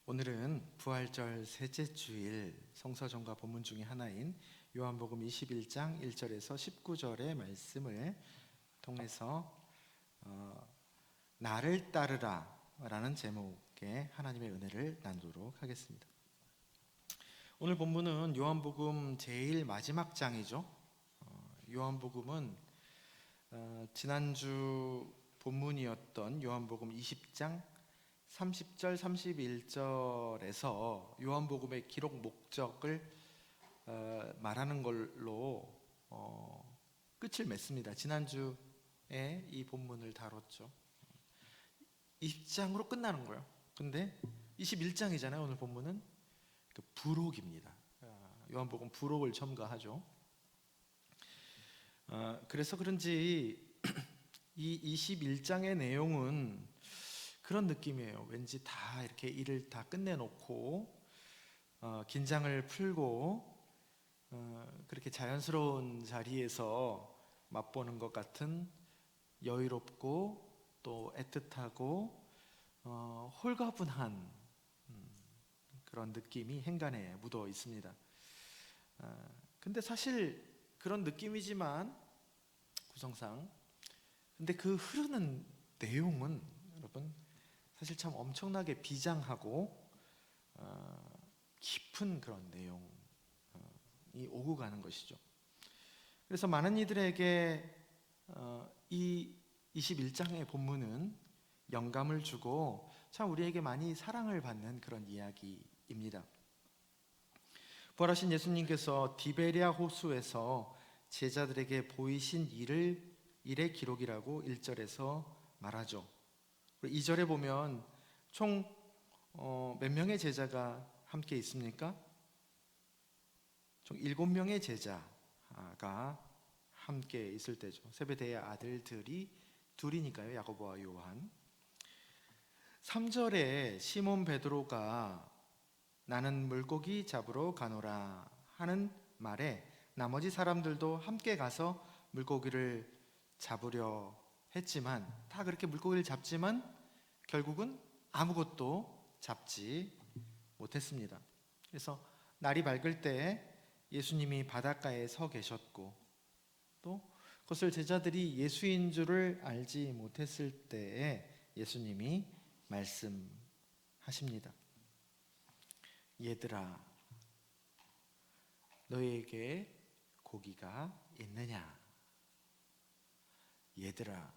오늘은 부활절 셋째 주일 성서정과 본문 중에 하나인 요한복음 21장 1절에서 19절의 말씀을 통해서 나를 따르라 라는 제목의 하나님의 은혜를 나누도록 하겠습니다. 오늘 본문은 요한복음 제일 마지막 장이죠. 요한복음은 지난주 본문이었던 요한복음 20장 30절, 31절에서 요한복음의 기록 목적을 말하는 걸로 끝을 맺습니다. 지난주에 이 본문을 다뤘죠. 20장으로 끝나는 거예요. 근데 21장이잖아요. 오늘 본문은 그 부록입니다. 요한복음 부록을 첨가하죠. 그래서 그런지 이 21장의 내용은 그런 느낌이에요. 왠지 다 이렇게 일을 다 끝내놓고 긴장을 풀고 그렇게 자연스러운 자리에서 맛보는 것 같은 여유롭고 또 애틋하고 홀가분한 그런 느낌이 행간에 묻어 있습니다. 근데 사실 그런 느낌이지만 구성상 근데 그 흐르는 내용은 여러분 사실 참 엄청나게 비장하고 깊은 그런 내용이 오고 가는 것이죠. 그래서 많은 이들에게 이 21장의 본문은 영감을 주고 참 우리에게 많이 사랑을 받는 그런 이야기입니다. 부활하신 예수님께서 디베랴 호수에서 제자들에게 보이신 일의 기록이라고 1절에서 말하죠. 2절에 보면 총 몇 명의 제자가 함께 있습니까? 총 7명의 제자가 함께 있을 때죠. 세베대의 아들들이 둘이니까요. 야고보와 요한. 3절에 시몬 베드로가 나는 물고기 잡으러 가노라 하는 말에 나머지 사람들도 함께 가서 물고기를 잡으려 했지만 다 그렇게 물고기를 잡지만 결국은 아무것도 잡지 못했습니다. 그래서 날이 밝을 때 예수님이 바닷가에 서 계셨고 또 그것을 제자들이 예수인 줄을 알지 못했을 때에 예수님이 말씀하십니다. 얘들아, 너희에게 고기가 있느냐? 얘들아,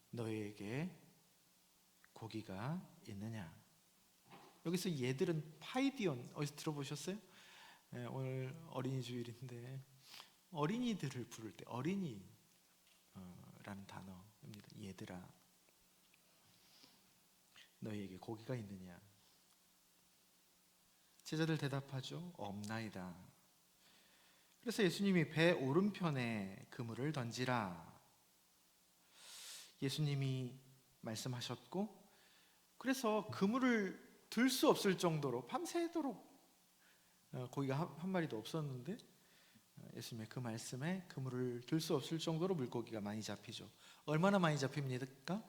너희에게 고기가 있느냐? 여기서 얘들은 파이디온 어디서 들어보셨어요? 네, 오늘 어린이 주일인데 어린이들을 부를 때 어린이라는 단어입니다. 얘들아, 너희에게 고기가 있느냐? 제자들 대답하죠. 없나이다. 그래서 예수님이 배 오른편에 그물을 던지라. 예수님이 말씀하셨고 그래서 그물을 들 수 없을 정도로 밤새도록 고기가 한 마리도 없었는데 예수님의 그 말씀에 그물을 들 수 없을 정도로 물고기가 많이 잡히죠. 얼마나 많이 잡힙니까?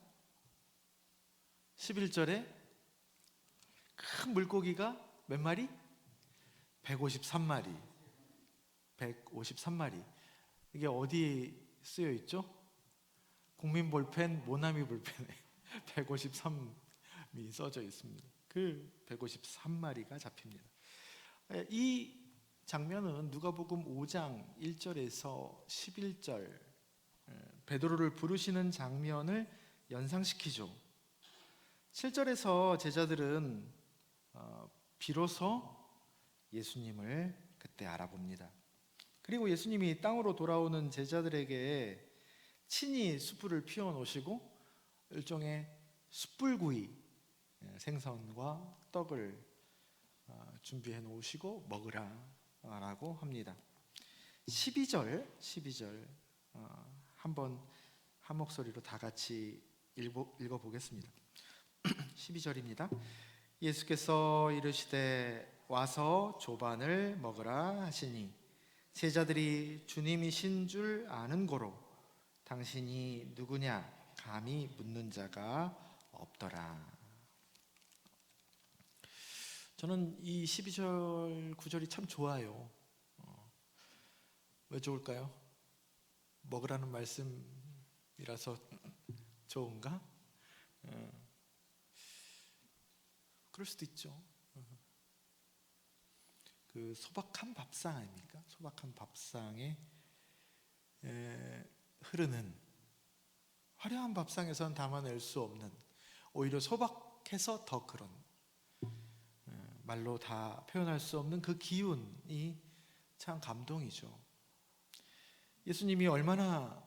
11절에 큰 물고기가 몇 마리? 153마리. 153마리. 이게 어디에 쓰여 있죠? 국민 볼펜, 모나미 볼펜에 153이 써져 있습니다. 그 153마리가 잡힙니다. 이 장면은 누가복음 5장 1절에서 11절 베드로를 부르시는 장면을 연상시키죠. 7절에서 제자들은 비로소 예수님을 그때 알아봅니다. 그리고 예수님이 땅으로 돌아오는 제자들에게 친히 숯불을 피워 놓으시고 일종의 숯불구이 생선과 떡을 준비해 놓으시고 먹으라라고 합니다. 12절 한번 한 목소리로 다 같이 읽어보겠습니다. 12절입니다. 예수께서 이르시되 와서 조반을 먹으라 하시니 제자들이 주님이신 줄 아는 고로 당신이 누구냐 감히 묻는 자가 없더라. 저는 이 12절 9절이 참 좋아요. 왜 좋을까요? 먹으라는 말씀이라서 좋은가? 그럴 수도 있죠. 그 소박한 밥상 아닙니까? 소박한 밥상에 흐르는, 화려한 밥상에선 담아낼 수 없는, 오히려 소박해서 더 그런, 말로 다 표현할 수 없는 그 기운이 참 감동이죠. 예수님이 얼마나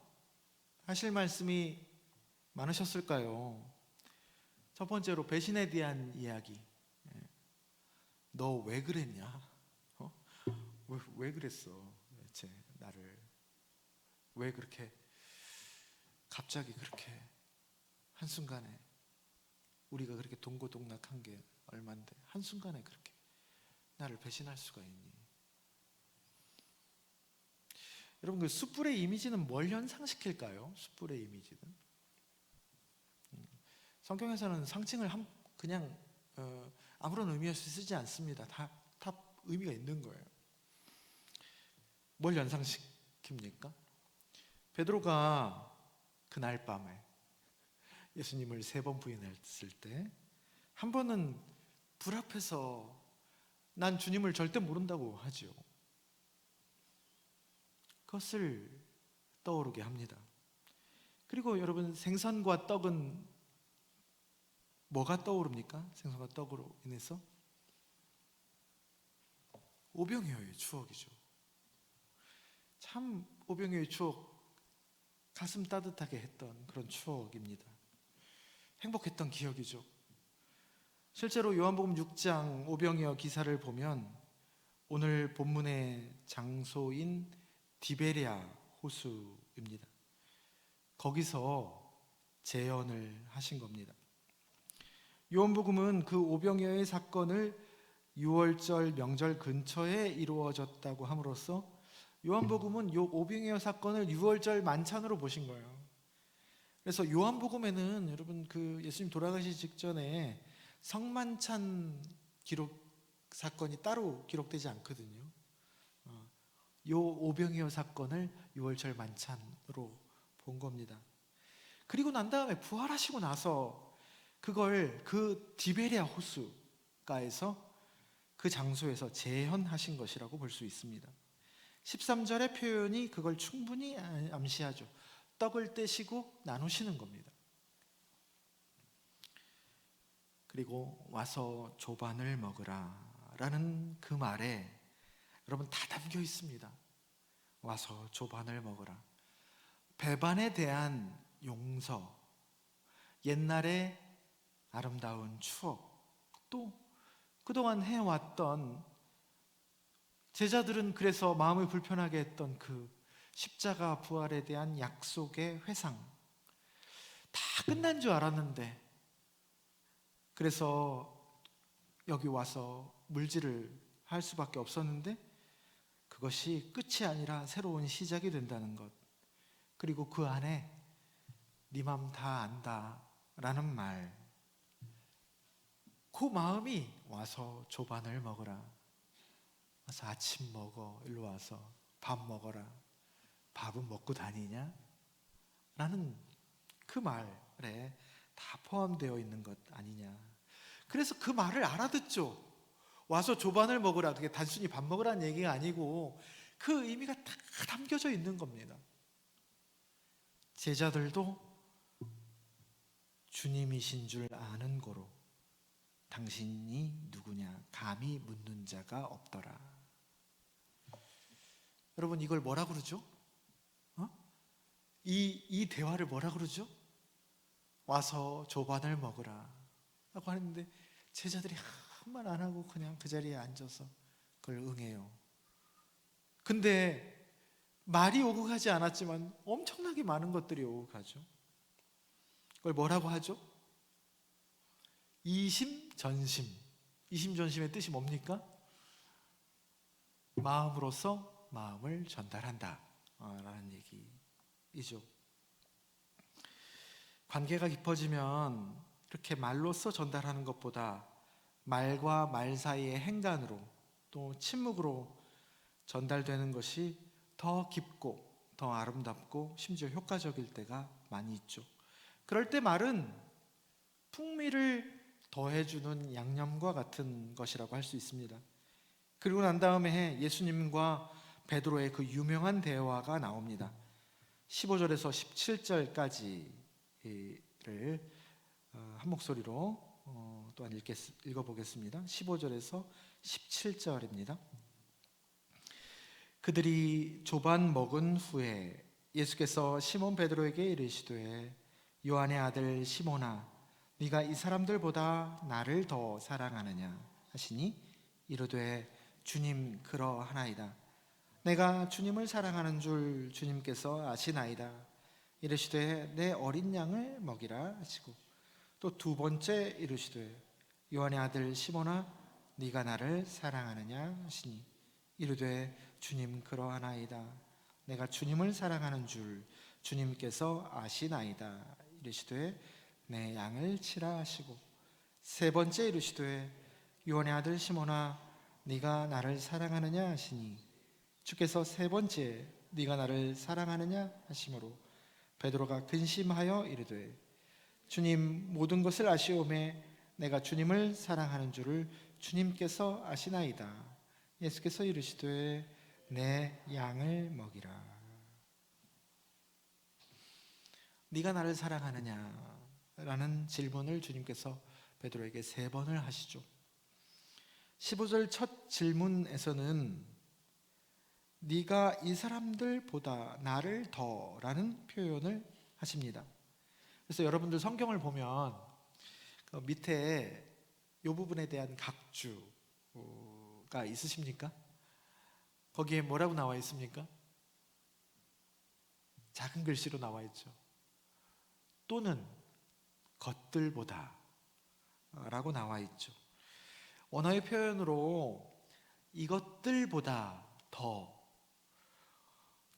하실 말씀이 많으셨을까요? 첫 번째로 배신에 대한 이야기. 너 왜 그랬냐? 왜 그랬어? 대체 나를 왜 그렇게 갑자기 그렇게 한순간에, 우리가 그렇게 동고동락한 게 얼만데 한순간에 그렇게 나를 배신할 수가 있니? 여러분, 그 숯불의 이미지는 뭘 연상시킬까요? 숯불의 이미지는 성경에서는 상징을 그냥 아무런 의미 없이 쓰지 않습니다. 다 의미가 있는 거예요. 뭘 연상시킵니까? 베드로가 그날 밤에 예수님을 3번 부인했을 때, 한 번은 불 앞에서 난 주님을 절대 모른다고 하죠. 그것을 떠오르게 합니다. 그리고 여러분, 생선과 떡은 뭐가 떠오릅니까? 생선과 떡으로 인해서 오병이어의 추억이죠. 참 오병이어의 추억, 가슴 따뜻하게 했던 그런 추억입니다. 행복했던 기억이죠. 실제로 요한복음 6장 오병이어 기사를 보면 오늘 본문의 장소인 디베랴 호수입니다. 거기서 재현을 하신 겁니다. 요한복음은 그 오병이어의 사건을 6월절 명절 근처에 이루어졌다고 함으로써 요한복음은 요 오병이어 사건을 6월절 만찬으로 보신 거예요. 그래서 요한복음에는 여러분, 그 예수님 돌아가시기 직전에 성만찬 기록 사건이 따로 기록되지 않거든요. 요 오병이어 사건을 6월절 만찬으로 본 겁니다. 그리고 난 다음에 부활하시고 나서 그걸 그 디베랴 호수가에서 그 장소에서 재현하신 것이라고 볼 수 있습니다. 13절의 표현이 그걸 충분히 암시하죠. 떡을 떼시고 나누시는 겁니다. 그리고 와서 조반을 먹으라 라는 그 말에 여러분 다 담겨 있습니다. 와서 조반을 먹으라. 배반에 대한 용서, 옛날의 아름다운 추억, 또 그동안 해왔던, 제자들은 그래서 마음을 불편하게 했던 그 십자가 부활에 대한 약속의 회상, 다 끝난 줄 알았는데, 그래서 여기 와서 물질을 할 수밖에 없었는데 그것이 끝이 아니라 새로운 시작이 된다는 것, 그리고 그 안에 네 맘 다 안다 라는 말, 그 마음이 와서 조반을 먹으라, 와서 아침 먹어, 일로 와서 밥 먹어라, 밥은 먹고 다니냐? 라는 그 말에 다 포함되어 있는 것 아니냐. 그래서 그 말을 알아듣죠. 와서 조반을 먹으라, 그게 단순히 밥 먹으라는 얘기가 아니고 그 의미가 다 담겨져 있는 겁니다. 제자들도 주님이신 줄 아는 고로 당신이 누구냐 감히 묻는 자가 없더라. 여러분, 이걸 뭐라 그러죠? 이 대화를 뭐라 그러죠? 와서 조반을 먹으라 라고 하는데 제자들이 아무 말 안 하고 그냥 그 자리에 앉아서 그걸 응해요. 근데 말이 오고 가지 않았지만 엄청나게 많은 것들이 오고 가죠. 그걸 뭐라고 하죠? 이심전심. 이심전심의 뜻이 뭡니까? 마음으로서 마음을 전달한다 라는 얘기이죠. 관계가 깊어지면 이렇게 말로써 전달하는 것보다 말과 말 사이의 행간으로 또 침묵으로 전달되는 것이 더 깊고 더 아름답고 심지어 효과적일 때가 많이 있죠. 그럴 때 말은 풍미를 더해주는 양념과 같은 것이라고 할 수 있습니다. 그리고 난 다음에 예수님과 베드로의 그 유명한 대화가 나옵니다. 15절에서 17절까지를 한 목소리로 또한 읽어보겠습니다. 15절에서 17절입니다. 그들이 조반 먹은 후에 예수께서 시몬 베드로에게 이르시되 요한의 아들 시몬아 네가 이 사람들보다 나를 더 사랑하느냐 하시니 이르되 주님 그러하나이다. 내가 주님을 사랑하는 줄 주님께서 아시나이다. 이르시되 내 어린 양을 먹이라 하시고 또 두 번째 이르시되 요한의 아들 시몬아 네가 나를 사랑하느냐 하시니 이르되 주님 그러하나이다. 내가 주님을 사랑하는 줄 주님께서 아시나이다. 이르시되 내 양을 치라 하시고 세 번째 이르시되 요한의 아들 시몬아 네가 나를 사랑하느냐 하시니 주께서 세 번째 네가 나를 사랑하느냐 하시므로 베드로가 근심하여 이르되 주님 모든 것을 아시오매 내가 주님을 사랑하는 줄을 주님께서 아시나이다. 예수께서 이르시되 내 양을 먹이라. 네가 나를 사랑하느냐 라는 질문을 주님께서 베드로에게 세 번을 하시죠. 15절 첫 질문에서는 네가 이 사람들보다 나를 더 라는 표현을 하십니다. 그래서 여러분들 성경을 보면 그 밑에 이 부분에 대한 각주가 있으십니까? 거기에 뭐라고 나와 있습니까? 작은 글씨로 나와 있죠. 또는 것들보다 라고 나와 있죠. 언어의 표현으로 이것들보다 더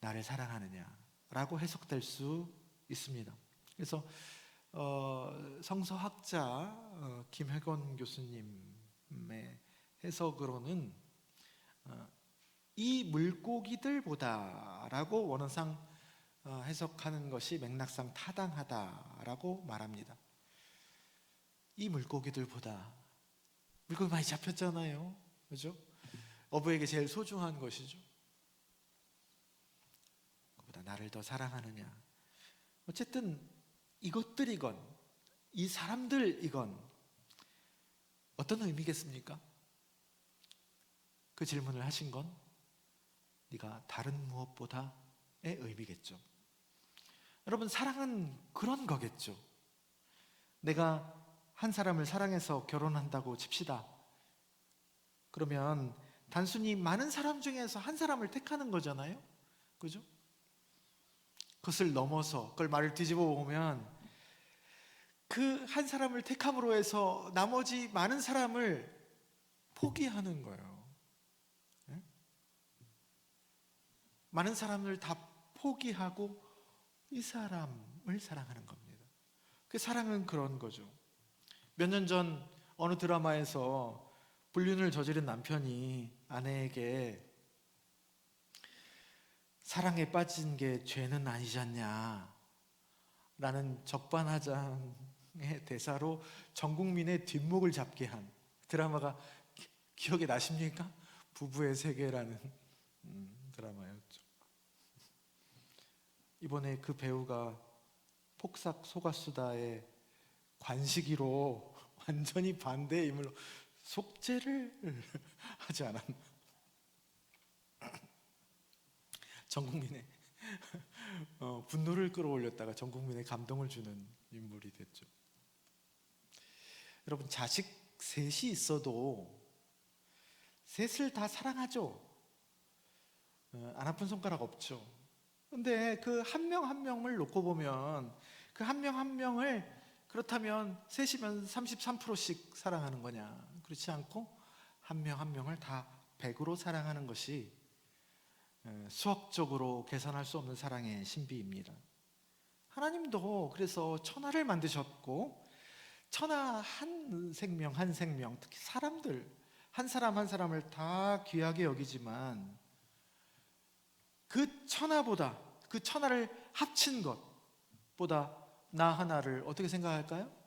나를 사랑하느냐라고 해석될 수 있습니다. 그래서 성서학자 김혜건 교수님의 해석으로는 이 물고기들보다라고 원어상 해석하는 것이 맥락상 타당하다라고 말합니다. 이 물고기들보다 물고기 많이 잡혔잖아요, 그렇죠? 어부에게 제일 소중한 것이죠. 그보다 나를 더 사랑하느냐. 어쨌든 이것들이건 이 사람들이건 어떤 의미겠습니까? 그 질문을 하신 건 네가 다른 무엇보다의 의미겠죠. 여러분 사랑은 그런 거겠죠. 내가 한 사람을 사랑해서 결혼한다고 칩시다. 그러면 단순히 많은 사람 중에서 한 사람을 택하는 거잖아요, 그죠? 그것을 넘어서 그걸 말을 뒤집어 보면 그 한 사람을 택함으로 해서 나머지 많은 사람을 포기하는 거예요. 네? 많은 사람을 다 포기하고 이 사람을 사랑하는 겁니다. 그 사랑은 그런 거죠. 몇 년 전 어느 드라마에서 불륜을 저지른 남편이 아내에게 사랑에 빠진 게 죄는 아니지 않냐 라는 적반하장의 대사로 전 국민의 뒷목을 잡게 한 드라마가 기억에 나십니까? 부부의 세계라는 드라마였죠. 이번에 그 배우가 폭삭 소가수다의 관식이로 완전히 반대의 인물로 속죄를 하지 않았나. 전 국민의 분노를 끌어올렸다가 전 국민의 감동을 주는 인물이 됐죠. 여러분 자식 셋이 있어도 셋을 다 사랑하죠. 안 아픈 손가락 없죠. 근데 그 한 명 한 명을 놓고 보면 그 한 명 한 명을 그렇다면 셋이면 33%씩 사랑하는 거냐? 그렇지 않고 한 명 한 명을 다 100으로 사랑하는 것이 수학적으로 계산할 수 없는 사랑의 신비입니다. 하나님도 그래서 천하를 만드셨고 천하 한 생명 한 생명, 특히 사람들 한 사람 한 사람을 다 귀하게 여기지만 그 천하보다, 그 천하를 합친 것보다 나 하나를 어떻게 생각할까요?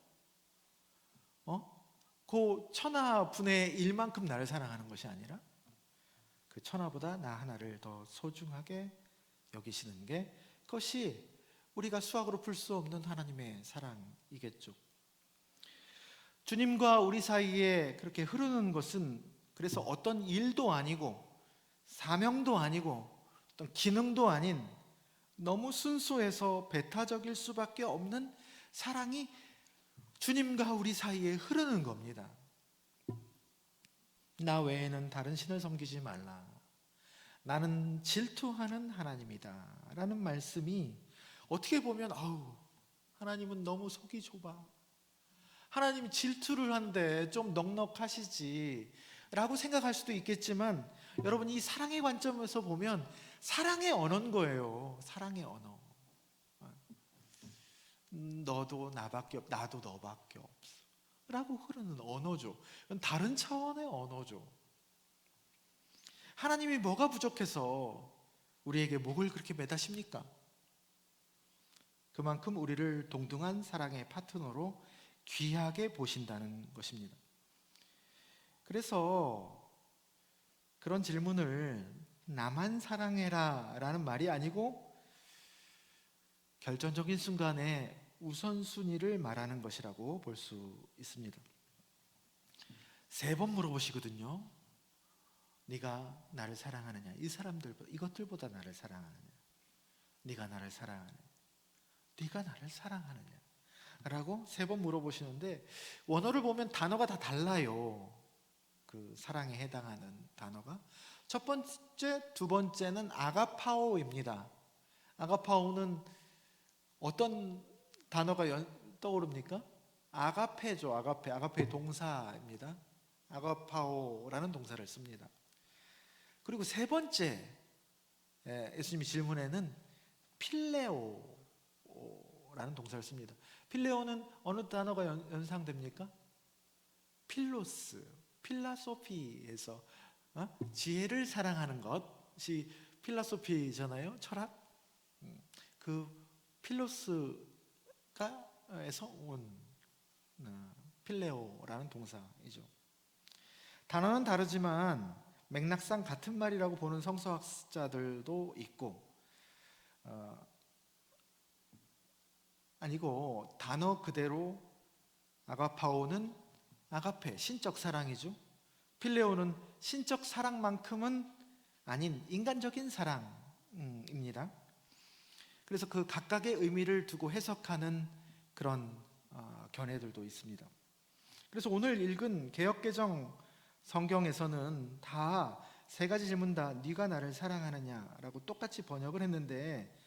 그 천하분의 1만큼 나를 사랑하는 것이 아니라 그 천하보다 나 하나를 더 소중하게 여기시는 게, 그것이 우리가 수학으로 풀 수 없는 하나님의 사랑이겠죠. 주님과 우리 사이에 그렇게 흐르는 것은 그래서 어떤 일도 아니고 사명도 아니고 어떤 기능도 아닌 너무 순수해서 배타적일 수밖에 없는 사랑이 주님과 우리 사이에 흐르는 겁니다. 나 외에는 다른 신을 섬기지 말라. 나는 질투하는 하나님이다 라는 말씀이 어떻게 보면 하나님은 너무 속이 좁아, 하나님이 질투를 한데 좀 넉넉하시지 라고 생각할 수도 있겠지만, 여러분, 이 사랑의 관점에서 보면 사랑의 언어인 거예요. 사랑의 언어. 너도 나밖에 없, 나도 너밖에 없어 라고 흐르는 언어죠. 다른 차원의 언어죠. 하나님이 뭐가 부족해서 우리에게 목을 그렇게 매다십니까? 그만큼 우리를 동등한 사랑의 파트너로 귀하게 보신다는 것입니다. 그래서 그런 질문을 나만 사랑해라 라는 말이 아니고 결정적인 순간에 우선순위를 말하는 것이라고 볼 수 있습니다. 3번 물어보시거든요. 네가 나를 사랑하느냐? 이 사람들, 이것들보다 나를 사랑하느냐? 네가 나를 사랑하느냐? 네가 나를 사랑하느냐? 라고 3번 물어보시는데, 원어를 보면 단어가 다 달라요. 그 사랑에 해당하는 단어가. 첫 번째, 두 번째는 아가파오입니다. 아가파오는 어떤 단어가 떠오릅니까? 아가페죠. 아가페 동사입니다. 아가파오라는 동사를 씁니다. 그리고 3번째 예수님이 질문에는 필레오라는 동사를 씁니다. 필레오는 어느 단어가 연상됩니까? 필로스, 필라소피에서 지혜를 사랑하는 것이 필라소피잖아요. 철학. 그 필로스가에서 온 필레오라는 동사이죠. 단어는 다르지만 맥락상 같은 말이라고 보는 성서학자들도 있고, 아니고 단어 그대로 아가파오는 아가페, 신적 사랑이죠. 필레오는 신적 사랑만큼은 아닌 인간적인 사랑입니다. 그래서 그 각각의 의미를 두고 해석하는 그런 견해들도 있습니다. 그래서 오늘 읽은 개역개정 성경에서는 다 3가지 질문 다 네가 나를 사랑하느냐라고 똑같이 번역을 했는데,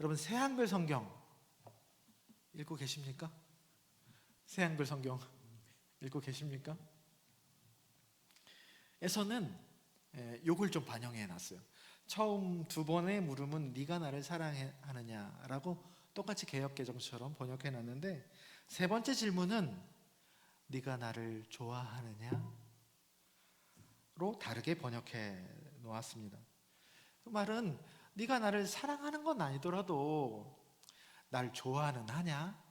여러분 새한글 성경 읽고 계십니까? 새한글 성경 읽고 계십니까? 에서는 요걸 좀 반영해 놨어요. 처음 2번의 물음은 네가 나를 사랑하느냐라고 똑같이 개역개정처럼 번역해 놨는데, 3번째 질문은 네가 나를 좋아하느냐로 다르게 번역해 놓았습니다. 그 말은 네가 나를 사랑하는 건 아니더라도 날 좋아는 하냐?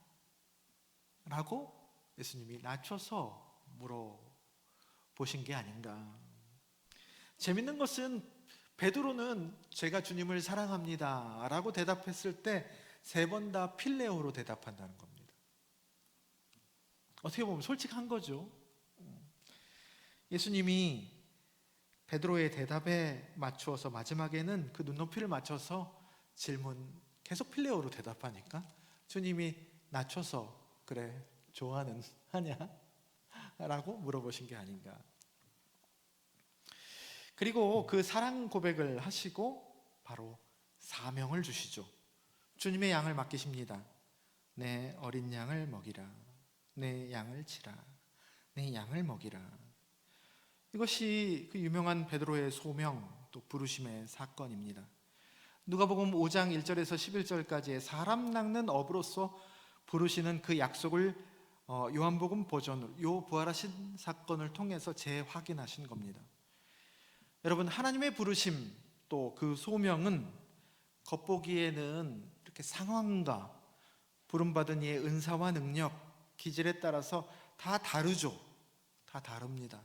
라고 예수님이 낮춰서 물어보신 게 아닌가. 재밌는 것은 베드로는 제가 주님을 사랑합니다 라고 대답했을 때 3번 다 필레오로 대답한다는 겁니다. 어떻게 보면 솔직한 거죠. 예수님이 베드로의 대답에 맞추어서 마지막에는 그 눈높이를 맞춰서 질문 계속 필레오로 대답하니까 주님이 낮춰서 그래 좋아는 하냐? 라고 물어보신 게 아닌가. 그리고 그 사랑 고백을 하시고 바로 사명을 주시죠. 주님의 양을 맡기십니다. 내 어린 양을 먹이라. 내 양을 치라. 내 양을 먹이라. 이것이 그 유명한 베드로의 소명 또 부르심의 사건입니다. 누가복음 5장 1절에서 11절까지의 사람 낚는 어부로서 부르시는 그 약속을 요한복음 버전으로 요 부활하신 사건을 통해서 재확인하신 겁니다. 여러분, 하나님의 부르심 또 그 소명은 겉보기에는 이렇게 상황과 부름받은 이의 은사와 능력, 기질에 따라서 다 다르죠. 다 다릅니다.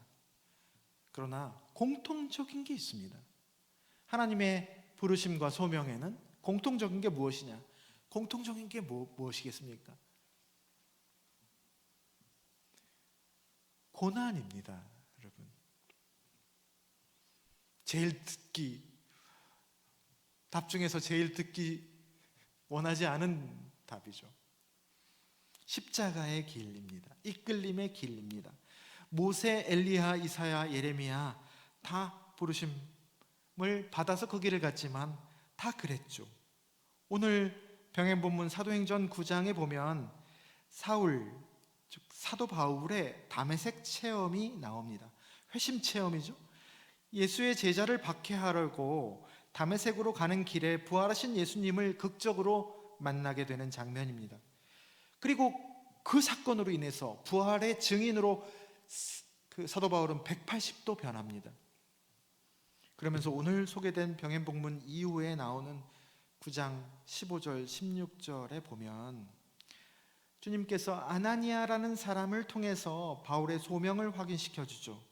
그러나 공통적인 게 있습니다. 하나님의 부르심과 소명에는 공통적인 게 무엇이냐? 공통적인 게 무엇이겠습니까? 고난입니다, 여러분. 답 중에서 제일 듣기 원하지 않은 답이죠. 십자가의 길입니다. 이끌림의 길입니다. 모세, 엘리야, 이사야, 예레미야 다 부르심을 받아서 그 길을 갔지만 다 그랬죠. 오늘 병행본문 사도행전 9장에 보면 사울, 즉 사도 바울의 다메섹 체험이 나옵니다. 회심 체험이죠. 예수의 제자를 박해하려고 다메섹으로 가는 길에 부활하신 예수님을 극적으로 만나게 되는 장면입니다. 그리고 그 사건으로 인해서 부활의 증인으로 그 사도 바울은 180도 변합니다. 그러면서 오늘 소개된 병행복문 이후에 나오는 9장 15절 16절에 보면 주님께서 아나니아라는 사람을 통해서 바울의 소명을 확인시켜 주죠.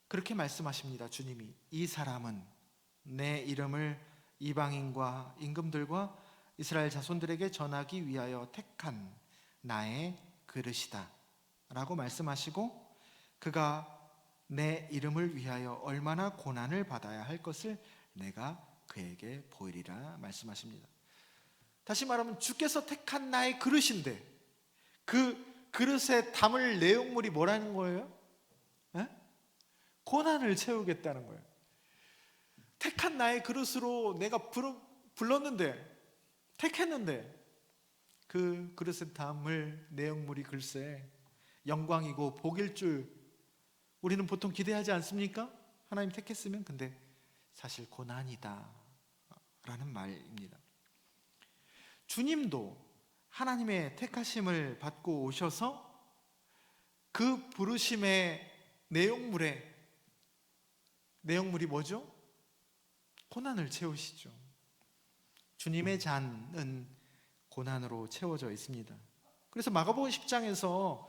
그렇게 말씀하십니다. 주님이 이 사람은 내 이름을 이방인과 임금들과 이스라엘 자손들에게 전하기 위하여 택한 나의 그릇이다 라고 말씀하시고, 그가 내 이름을 위하여 얼마나 고난을 받아야 할 것을 내가 그에게 보이리라 말씀하십니다. 다시 말하면 주께서 택한 나의 그릇인데 그 그릇에 담을 내용물이 뭐라는 거예요? 에? 고난을 채우겠다는 거예요. 택한 나의 그릇으로 내가 불렀는데, 택했는데 그 그릇에 담을 내용물이 글쎄 영광이고 복일 줄 우리는 보통 기대하지 않습니까? 하나님 택했으면. 근데 사실 고난이다 라는 말입니다. 주님도 하나님의 택하심을 받고 오셔서 그 부르심의 내용물이 뭐죠? 고난을 채우시죠. 주님의 잔은 고난으로 채워져 있습니다. 그래서 마가복음 10장에서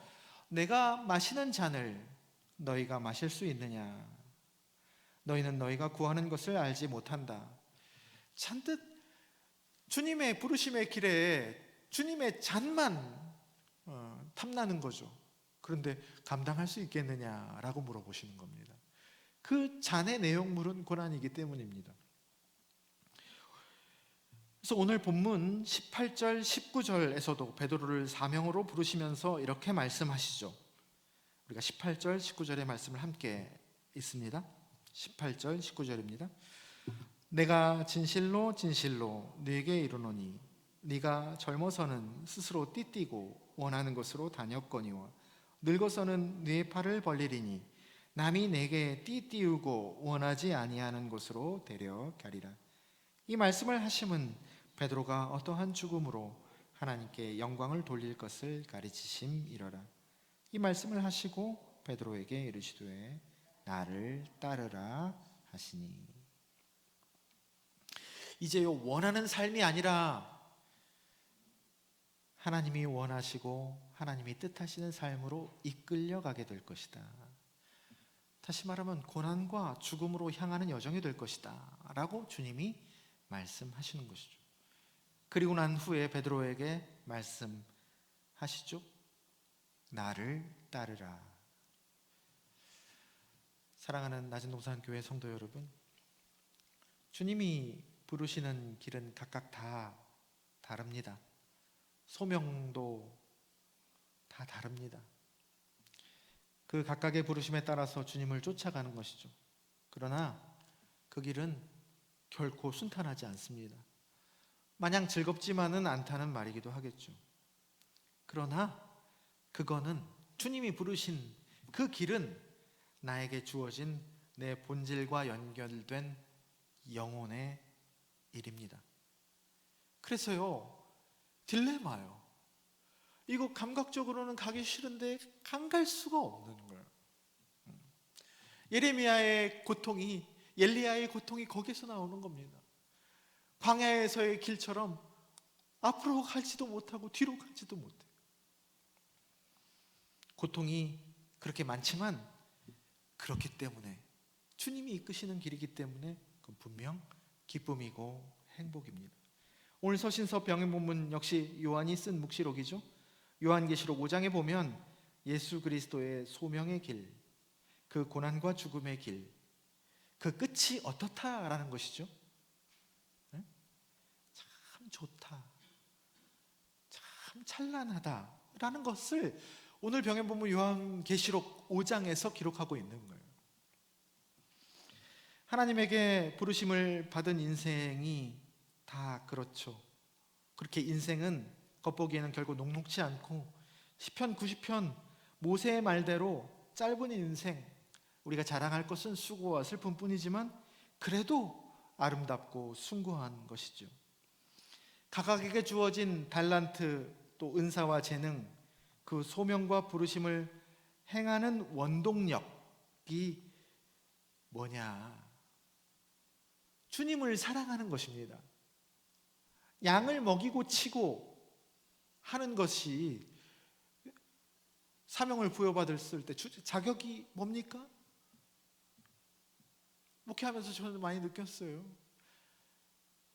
내가 마시는 잔을 너희가 마실 수 있느냐? 너희는 너희가 구하는 것을 알지 못한다. 잔뜩 주님의 부르심의 길에 주님의 잔만 탐나는 거죠. 그런데 감당할 수 있겠느냐라고 물어보시는 겁니다. 그 잔의 내용물은 고난이기 때문입니다. 그래서 오늘 본문 18절 19절에서도 베드로를 사명으로 부르시면서 이렇게 말씀하시죠. 우리가 18절 19절의 말씀을 함께 읽습니다. 18절 19절입니다. 내가 진실로 진실로 네게 이르노니 네가 젊어서는 스스로 띠띠고 원하는 곳으로 다녔거니와 늙어서는 네 팔을 벌리리니 남이 내게 띠띠우고 원하지 아니하는 곳으로 데려가리라. 이 말씀을 하심은 베드로가 어떠한 죽음으로 하나님께 영광을 돌릴 것을 가르치심이로라. 이 말씀을 하시고 베드로에게 이르시되 나를 따르라 하시니. 이제요, 원하는 삶이 아니라 하나님이 원하시고 하나님이 뜻하시는 삶으로 이끌려가게 될 것이다. 다시 말하면 고난과 죽음으로 향하는 여정이 될 것이다 라고 주님이 말씀하시는 것이죠. 그리고 난 후에 베드로에게 말씀하시죠. 나를 따르라. 사랑하는 낮은 동산 교회 성도 여러분, 주님이 부르시는 길은 각각 다 다릅니다. 소명도 다 다릅니다. 그 각각의 부르심에 따라서 주님을 쫓아가는 것이죠. 그러나 그 길은 결코 순탄하지 않습니다. 마냥 즐겁지만은 않다는 말이기도 하겠죠. 그러나 그거는 주님이 부르신 그 길은 나에게 주어진 내 본질과 연결된 영혼의 일입니다. 그래서요, 딜레마요. 이거 감각적으로는 가기 싫은데 안 갈 수가 없는 거예요. 예레미야의 고통이, 엘리야의 고통이 거기서 나오는 겁니다. 광야에서의 길처럼 앞으로 갈지도 못하고 뒤로 가지도 못해. 고통이 그렇게 많지만 그렇기 때문에, 주님이 이끄시는 길이기 때문에 그건 분명 기쁨이고 행복입니다. 오늘 서신서 병행 본문 역시 요한이 쓴 묵시록이죠. 요한계시록 5장에 보면 예수 그리스도의 소명의 길, 그 고난과 죽음의 길, 그 끝이 어떻다라는 것이죠. 네? 참 좋다, 참 찬란하다라는 것을 오늘 병행 본문 요한계시록 5장에서 기록하고 있는 거예요. 하나님에게 부르심을 받은 인생이 다 그렇죠. 그렇게 인생은 겉보기에는 결국 녹록지 않고, 시편 90편 모세의 말대로 짧은 인생, 우리가 자랑할 것은 수고와 슬픔뿐이지만 그래도 아름답고 숭고한 것이죠. 각각에게 주어진 달란트, 또 은사와 재능, 그 소명과 부르심을 행하는 원동력이 뭐냐? 주님을 사랑하는 것입니다. 양을 먹이고 치고 하는 것이 사명을 부여받았을 때 자격이 뭡니까? 목회하면서 저는 많이 느꼈어요.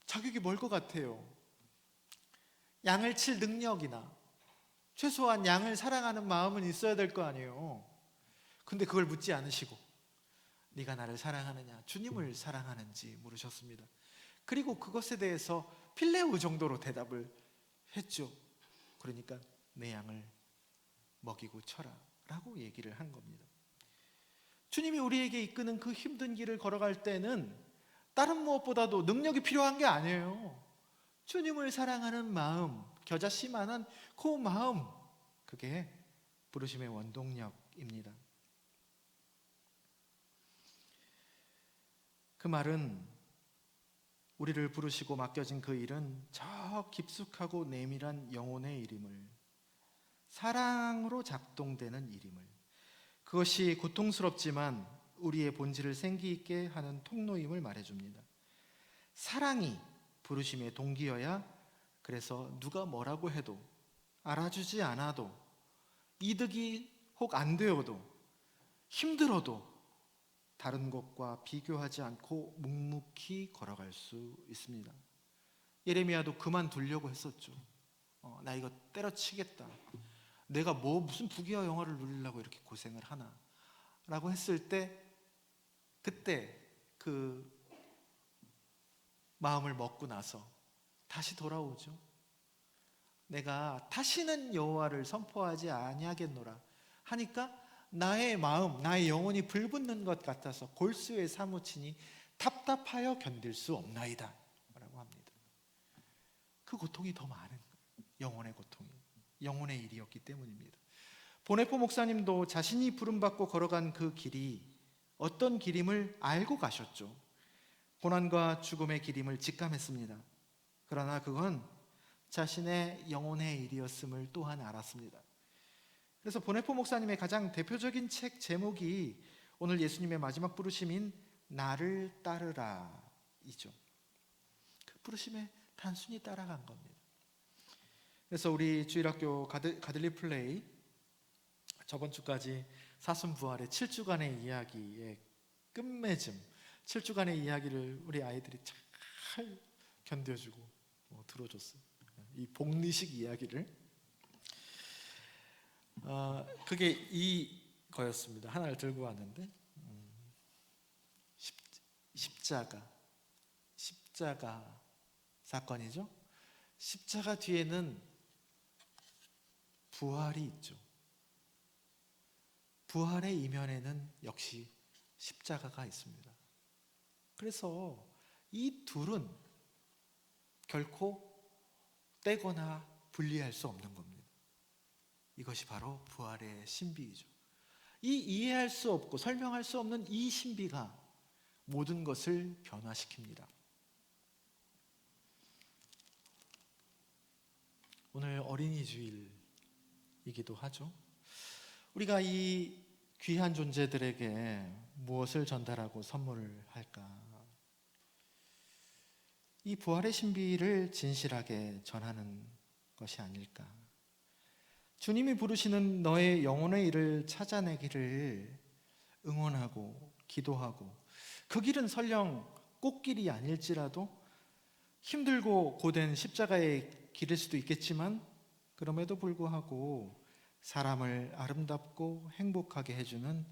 자격이 뭘 것 같아요? 양을 칠 능력이나 최소한 양을 사랑하는 마음은 있어야 될 거 아니에요. 근데 그걸 묻지 않으시고 네가 나를 사랑하느냐, 주님을 사랑하는지 물으셨습니다. 그리고 그것에 대해서 필레오 정도로 대답을 했죠. 그러니까 내 양을 먹이고 쳐라 라고 얘기를 한 겁니다. 주님이 우리에게 이끄는 그 힘든 길을 걸어갈 때는 다른 무엇보다도 능력이 필요한 게 아니에요. 주님을 사랑하는 마음, 겨자씨만한 그 마음, 그게 부르심의 원동력입니다. 그 말은 우리를 부르시고 맡겨진 그 일은 저 깊숙하고 내밀한 영혼의 일임을, 사랑으로 작동되는 일임을, 그것이 고통스럽지만 우리의 본질을 생기 있게 하는 통로임을 말해줍니다. 사랑이 부르심의 동기여야, 그래서 누가 뭐라고 해도, 알아주지 않아도, 이득이 혹 안 되어도, 힘들어도 다른 것과 비교하지 않고 묵묵히 걸어갈 수 있습니다. 예레미야도 그만두려고 했었죠. 나 이거 때려치겠다, 내가 무슨 부귀와 영화를 누리려고 이렇게 고생을 하나 라고 했을 때, 그때 그 마음을 먹고 나서 다시 돌아오죠. 내가 다시는 여호와를 선포하지 아니하겠노라 하니까 나의 마음, 나의 영혼이 불붙는 것 같아서 골수에 사무치니 답답하여 견딜 수 없나이다 라고 합니다. 그 고통이 더 많은 거예요. 영혼의 고통이, 영혼의 일이었기 때문입니다. 보네포 목사님도 자신이 부름받고 걸어간 그 길이 어떤 길임을 알고 가셨죠. 고난과 죽음의 길임을 직감했습니다. 그러나 그건 자신의 영혼의 일이었음을 또한 알았습니다. 그래서 보네포 목사님의 가장 대표적인 책 제목이 오늘 예수님의 마지막 부르심인 나를 따르라 이죠. 그 부르심에 단순히 따라간 겁니다. 그래서 우리 주일학교 가들리 플레이 저번 주까지 사순부활의 7주간의 이야기의 끝맺음, 7주간의 이야기를 우리 아이들이 잘 견뎌주고 들어줬어요. 이 복리식 이야기를. 그게 이거였습니다. 하나를 들고 왔는데, 십자가 사건이죠. 십자가 뒤에는 부활이 있죠. 부활의 이면에는 역시 십자가가 있습니다. 그래서 이 둘은 결코 떼거나 분리할 수 없는 겁니다. 이것이 바로 부활의 신비이죠. 이 이해할 수 없고 설명할 수 없는 이 신비가 모든 것을 변화시킵니다. 오늘 어린이 주일 이기도 하죠. 우리가 이 귀한 존재들에게 무엇을 전달하고 선물할까? 이 부활의 신비를 진실하게 전하는 것이 아닐까? 주님이 부르시는 너의 영혼의 일을 찾아내기를 응원하고 기도하고, 그 길은 설령 꽃길이 아닐지라도 힘들고 고된 십자가의 길일 수도 있겠지만, 그럼에도 불구하고 사람을 아름답고 행복하게 해주는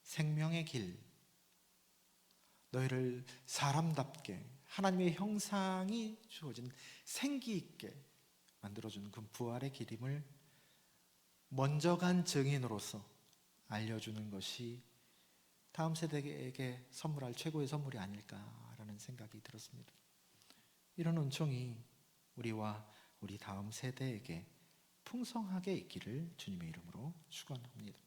생명의 길, 너희를 사람답게 하나님의 형상이 주어진 생기 있게 만들어주는 그 부활의 길임을 먼저 간 증인으로서 알려주는 것이 다음 세대에게 선물할 최고의 선물이 아닐까라는 생각이 들었습니다. 이런 은총이 우리와 우리 다음 세대에게 풍성하게 있기를 주님의 이름으로 축원합니다.